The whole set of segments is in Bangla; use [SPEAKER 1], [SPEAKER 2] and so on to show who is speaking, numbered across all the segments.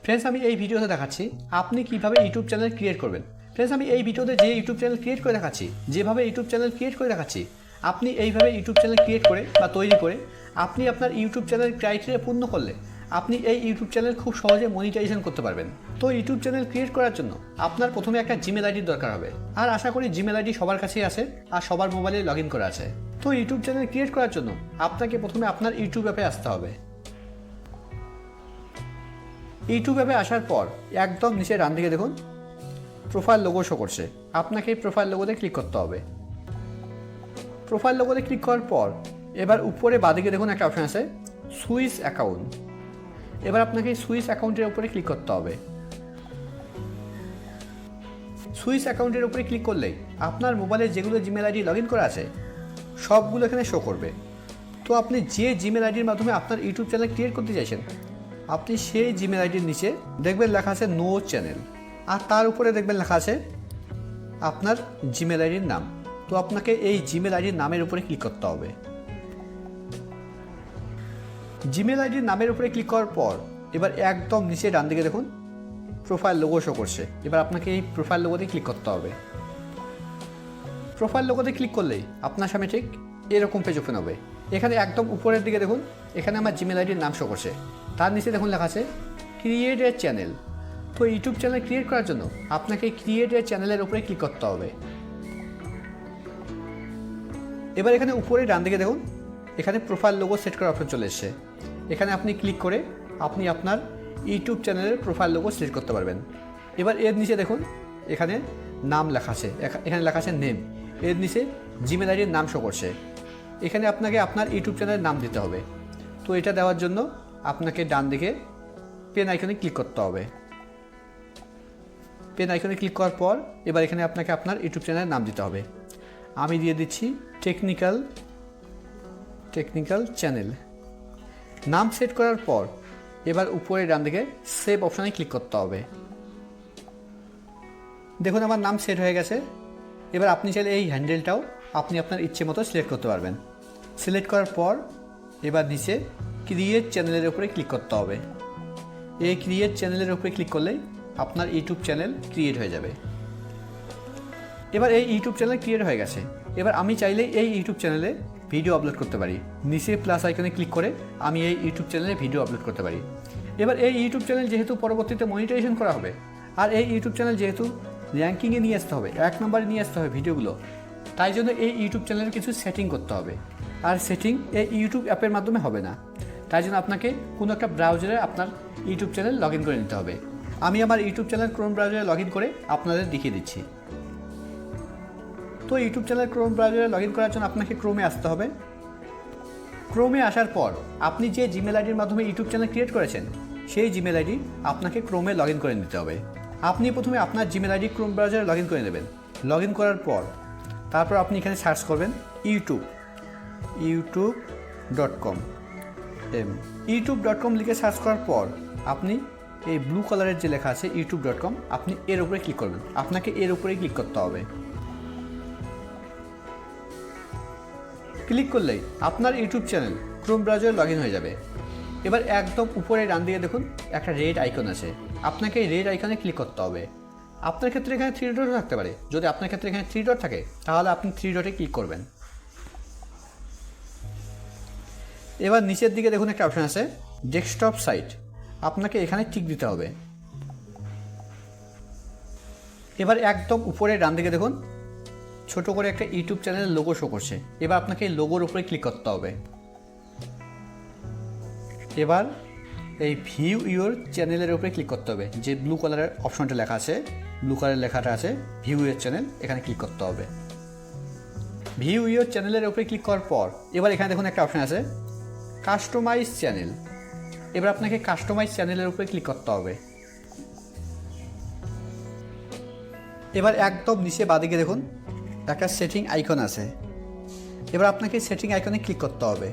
[SPEAKER 1] ফ্রেন্ডস, আমি এই ভিডিওতে দেখাচ্ছি আপনি কিভাবে ইউটিউব চ্যানেল ক্রিয়েট করবেন। ফ্রেন্ডস, আমি এই ভিডিওতে যে ইউটিউব চ্যানেল ক্রিয়েট করে দেখাচ্ছি, যেভাবে ইউটিউব চ্যানেল ক্রিয়েট করে দেখাচ্ছি, আপনি এইভাবে ইউটিউব চ্যানেল ক্রিয়েট করে বা তৈরি করে আপনি আপনার ইউটিউব চ্যানেল ক্রাইটেরিয়া পূর্ণ করলে আপনি এই ইউটিউব চ্যানেল খুব সহজে মনিটাইজেশন করতে পারবেন। তো ইউটিউব চ্যানেল ক্রিয়েট করার জন্য আপনার প্রথমে একটা জিমেল আইডির দরকার হবে, আর আশা করি জিমেল আইডি সবার কাছেই আছে আর সবার মোবাইলে লগ ইন করা আছে। তো ইউটিউব চ্যানেল ক্রিয়েট করার জন্য আপনাকে প্রথমে আপনার ইউটিউব অ্যাপে আসতে হবে। ইউটিউব অ্যাপে আসার পর একদম নিচে ডান দিকে দেখুন প্রোফাইল লোগো শো করছে, আপনাকে এই প্রোফাইল লোগোতে ক্লিক করতে হবে। প্রোফাইল লোগোতে ক্লিক করার পর এবার উপরে বাঁদিকে দেখুন একটা অপশন আছে সুইচ অ্যাকাউন্ট। এবার আপনাকে সুইচ অ্যাকাউন্টের উপরে ক্লিক করতে হবে। সুইচ অ্যাকাউন্টের উপরে ক্লিক করলেই আপনার মোবাইলে যেগুলো জিমেল আইডি লগ ইন করা আছে সবগুলো এখানে শো করবে। তো আপনি যে জিমেল আইডির মাধ্যমে আপনার ইউটিউব চ্যানেল ক্রিয়েট করতে চাইছেন, আপনি সেই জিমেল আইডির নিচে দেখবেন লেখা আছে নো চ্যানেল, আর তার উপরে দেখবেন লেখা আছে আপনার জিমেল আইডির নাম। তো আপনাকে এই জিমেল আইডির নামের উপরে ক্লিক করতে হবে। জিমেল আইডির নামের উপরে ক্লিক করার পর এবার একদম নিচে ডান দিকে দেখুন প্রোফাইল লোগো শো করছে, এবার আপনাকে এই প্রোফাইল লোগোতে ক্লিক করতে হবে। প্রোফাইল লোগোতে ক্লিক করলেই আপনার সামনে ঠিক এরকম পেজ ওপেন হবে। এখানে একদম উপরের দিকে দেখুন এখানে আমার জিমেল আইডির নাম শো করছে, তার নিচে দেখুন লেখা আছে ক্রিয়েট এ চ্যানেল। তো ইউটিউব চ্যানেল ক্রিয়েট করার জন্য আপনাকে ক্রিয়েট এ চ্যানেলের উপরে ক্লিক করতে হবে। এবার এখানে উপরে ডান দিকে দেখুন এখানে প্রোফাইল লোগো সেট করার অপশন চলে এসেছে, এখানে আপনি ক্লিক করে আপনি আপনার ইউটিউব চ্যানেলের প্রোফাইল লোগো সিলেক্ট করতে পারবেন। এবার এর নিচে দেখুন এখানে নাম লেখা আছে, এখানে লেখা আছে নেম, এর নিচে জিমেল আইডির নাম শো করছে, এখানে আপনাকে আপনার ইউটিউব চ্যানেলের নাম দিতে হবে। তো এটা দেওয়ার জন্য আপনাকে ডান দিকে পেন আইকনে ক্লিক করতে হবে। পেন আইকনে ক্লিক করার পর এবার এখানে আপনাকে আপনার ইউটিউব চ্যানেলের নাম দিতে হবে। আমি দিয়ে দিচ্ছি টেকনিক্যাল চ্যানেল। নাম সেট করার পর এবার উপরে ডান দিকে সেভ অপশানে ক্লিক করতে হবে। দেখুন আমার নাম সেট হয়ে গেছে। এবার আপনি চাইলে এই হ্যান্ডেলটাও আপনি আপনার ইচ্ছে মতো সিলেক্ট করতে পারবেন। সিলেক্ট করার পর এবার নিচে ক্রিয়েট চ্যানেলের উপরে ক্লিক করতে হবে। এই ক্রিয়েট চ্যানেলের উপরে ক্লিক করলেই আপনার ইউটিউব চ্যানেল ক্রিয়েট হয়ে যাবে। এবার এই ইউটিউব চ্যানেল ক্রিয়েট হয়ে গেছে। এবার আমি চাইলেই এই ইউটিউব চ্যানেলে ভিডিও আপলোড করতে পারি। নিচে প্লাস আইকনে ক্লিক করে আমি এই ইউটিউব চ্যানেলে ভিডিও আপলোড করতে পারি। এবার এই ইউটিউব চ্যানেল যেহেতু পরবর্তীতে মনিটাইজেশন করা হবে, আর এই ইউটিউব চ্যানেল যেহেতু র্যাঙ্কিংয়ে নিয়ে আসতে হবে, 1 নম্বরে নিয়ে আসতে হবে ভিডিওগুলো, তাই জন্য এই ইউটিউব চ্যানেলের কিছু সেটিং করতে হবে। আর সেটিং এই ইউটিউব অ্যাপের মাধ্যমে হবে না, তাই জন্য আপনাকে কোনো একটা ব্রাউজারে আপনার ইউটিউব চ্যানেল লগ ইন করে নিতে হবে। আমি আমার ইউটিউব চ্যানেল ক্রোম ব্রাউজারে লগ ইন করে আপনাদের দেখিয়ে দিচ্ছি। তো ইউটিউব চ্যানেল ক্রোম ব্রাউজারে লগ ইন করার জন্য আপনাকে ক্রোমে আসতে হবে। ক্রোমে আসার পর আপনি যে জিমেল আইডির মাধ্যমে ইউটিউব চ্যানেল ক্রিয়েট করেছেন সেই জিমেল আইডি আপনাকে ক্রোমে লগ ইন করে নিতে হবে। আপনি প্রথমে আপনার জিমেল আইডি ক্রোম ব্রাউজারে লগ ইন করে নেবেন। লগ ইন করার পর তারপর আপনি এখানে সার্চ করবেন youtube.com। youtube.com লিখে সার্চ করার পর আপনি এই ব্লু কালারের যে লেখা আছে youtube.com, আপনি এর উপরে ক্লিক করবেন। আপনাকে এর উপরেই ক্লিক করতে হবে। ক্লিক করলেই আপনার ইউটিউব চ্যানেল ক্রোম ব্রাউজারে লগ ইন হয়ে যাবে। এবার একদম উপরে ডান দিকে দেখুন একটা রেড আইকন আছে, আপনাকে এই রেড আইকনে ক্লিক করতে হবে। আপনার ক্ষেত্রে এখানে 3 ডট থাকতে পারে, যদি আপনার ক্ষেত্রে এখানে 3 ডট থাকে তাহলে আপনি 3 ডটে ক্লিক করবেন। এবার নিচের দিকে দেখুন একটা অপশন আছে ডেস্কটপ সাইট, আপনাকে এখানে টিক দিতে হবে। এবার একদম উপরে ডান দিকে দেখুন ছোট করে একটা ইউটিউব চ্যানেলের লোগো শো করছে, এবার আপনাকে এই লোগোর উপরে ক্লিক করতে হবে। এবার এই ভিউ ইউর চ্যানেলের উপরে ক্লিক করতে হবে, যে ব্লু কালারের অপশনটা লেখা আছে, ব্লু কালারের লেখাটা আছে ভিউ ইউর চ্যানেল, এখানে ক্লিক করতে হবে। ভিউ ইউর চ্যানেলের উপরে ক্লিক করার পর এবার এখানে দেখুন একটা অপশন আছে কাস্টমাইজ চ্যানেল, এবার আপনাকে কাস্টমাইজ চ্যানেলের উপরে ক্লিক করতে হবে। এবার একদম নিচে বাঁদিকে দেখুন একটা সেটিং আইকন আছে, এবার আপনাকে সেটিং আইকনে ক্লিক করতে হবে।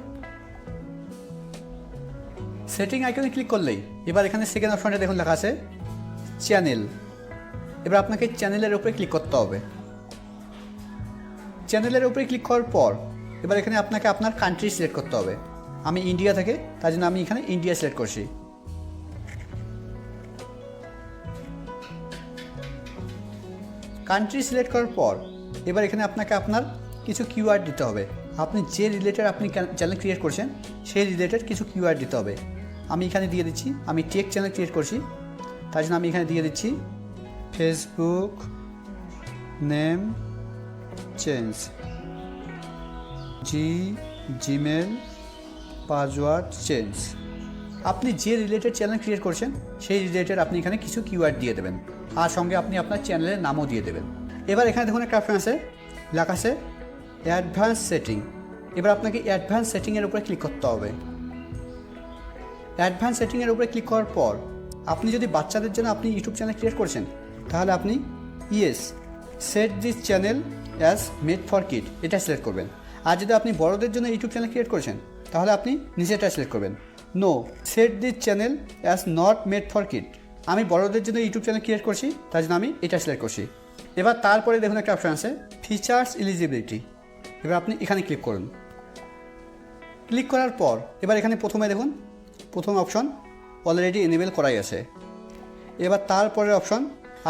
[SPEAKER 1] সেটিং আইকনে ক্লিক করলেই এবার এখানে সেকেন্ড অপশনটা দেখুন লেখা আছে চ্যানেল, এবার আপনাকে চ্যানেলের উপরে ক্লিক করতে হবে। চ্যানেলের উপরে ক্লিক করার পর এবার এখানে আপনাকে আপনার কান্ট্রি সিলেক্ট করতে হবে। আমি ইন্ডিয়া থেকে, তার জন্য আমি এখানে ইন্ডিয়া সিলেক্ট করছি। কান্ট্রি সিলেক্ট করার পর এবার এখানে আপনাকে আপনার কিছু কিওয়ার্ড দিতে হবে। আপনি যে রিলেটেড আপনি চ্যানেল ক্রিয়েট করছেন সেই রিলেটেড কিছু কিওয়ার্ড দিতে হবে। আমি এখানে দিয়ে দিচ্ছি, আমি টেক চ্যানেল ক্রিয়েট করছি, তার জন্য আমি এখানে দিয়ে দিচ্ছি Facebook name change, Gmail password change. আপনি যে রিলেটেড চ্যানেল ক্রিয়েট করছেন সেই রিলেটেড আপনি এখানে কিছু কিওয়ার্ড দিয়ে দেবেন, আর সঙ্গে আপনি আপনার চ্যানেলের নামও দিয়ে দেবেন। এবার এখানে দেখুন একটা অপশন আছে, লেখা আছে অ্যাডভান্স সেটিং। এবার আপনাকে অ্যাডভান্স সেটিংয়ের উপরে ক্লিক করতে হবে। অ্যাডভান্স সেটিংয়ের উপরে ক্লিক করার পর আপনি যদি বাচ্চাদের জন্য আপনি ইউটিউব চ্যানেল ক্রিয়েট করছেন তাহলে আপনি yes set this channel as made for kid এটা সিলেক্ট করবেন। আর যদি আপনি বড়দের জন্য ইউটিউব চ্যানেল ক্রিয়েট করছেন তাহলে আপনি নিচেটা সিলেক্ট করবেন, no set this channel as not made for kid. আমি বড়দের জন্য ইউটিউব চ্যানেল ক্রিয়েট করছি, তার জন্য আমি এটা সিলেক্ট করছি। এবার তারপরে দেখুন একটা অপশন আছে ফিচার্স এলিজিবিলিটি। এবার আপনি এখানে ক্লিক করুন। ক্লিক করার পর এবার এখানে প্রথমে দেখুন প্রথম অপশন অলরেডি এনেবেল করাই আছে। এবার তারপরের অপশন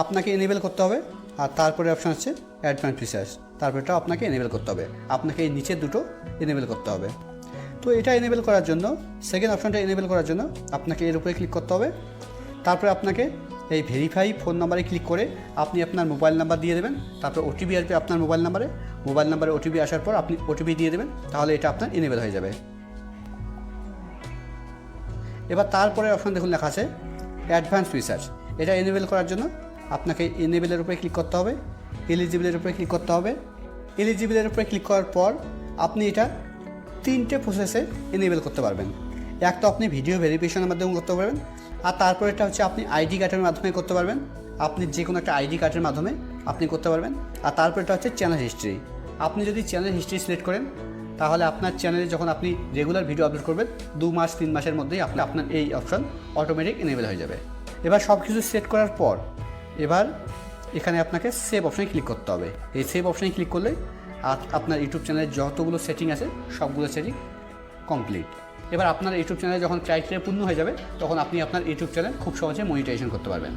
[SPEAKER 1] আপনাকে এনেবেল করতে হবে, আর তারপরে অপশন হচ্ছে অ্যাডভান্স ফিচার্স, তারপরটা আপনাকে এনেবেল করতে হবে। আপনাকে এই নিচের দুটো এনেবেল করতে হবে। তো এটা এনেবেল করার জন্য সেকেন্ড অপশনটা এনেবেল করার জন্য আপনাকে এর উপরে ক্লিক করতে হবে। তারপরে আপনাকে এই ভেরিফাই ফোন নাম্বারে ক্লিক করে আপনি আপনার মোবাইল নাম্বার দিয়ে দেবেন। তারপর ওটিপি আসবে আপনার মোবাইল নাম্বারে ওটিপি আসার পর আপনি ওটিপি দিয়ে দেবেন, তাহলে এটা আপনার এনেবেল হয়ে যাবে। এবার তারপরে অপশন দেখুন লেখা আছে অ্যাডভান্স ফিচার্স। এটা এনেবেল করার জন্য আপনাকে এনেবেলের উপরে ক্লিক করতে হবে, এলিজিবলের উপরে ক্লিক করতে হবে। এলিজিবলের উপরে ক্লিক করার পর আপনি এটা তিনটে প্রসেসে এনেবেল করতে পারবেন। এক তো আপনি ভিডিও ভেরিফিকেশনের মাধ্যমে করতে পারবেন, আর তারপর এটা হচ্ছে আপনি আইডি কার্ডের মাধ্যমে করতে পারবেন। আপনি যে কোনো একটা আইডি কার্ডের মাধ্যমে আপনি করতে পারবেন। আর তারপর এটা হচ্ছে চ্যানেল হিস্ট্রি। আপনি যদি চ্যানেল হিস্ট্রি সিলেক্ট করেন তাহলে আপনার চ্যানেলে যখন আপনি রেগুলার ভিডিও আপলোড করবেন 2 মাস 3 মাসের মধ্যেই আপনার এই অপশন অটোমেটিক এনেবেল হয়ে যাবে। এবার সব কিছু সেট করার পর এবার এখানে আপনাকে সেভ অপশানে ক্লিক করতে হবে। এই সেভ অপশানে ক্লিক করলে আপনার ইউটিউব চ্যানেলের যতগুলো সেটিং আছে সবগুলো সেটিং কমপ্লিট। এবার আপনার ইউটিউব চ্যানেলে যখন ক্রাইটেরিয়া পূর্ণ হয়ে যাবে তখন আপনি আপনার ইউটিউব চ্যানেল খুব সহজে মনিটাইজেশন করতে পারবেন।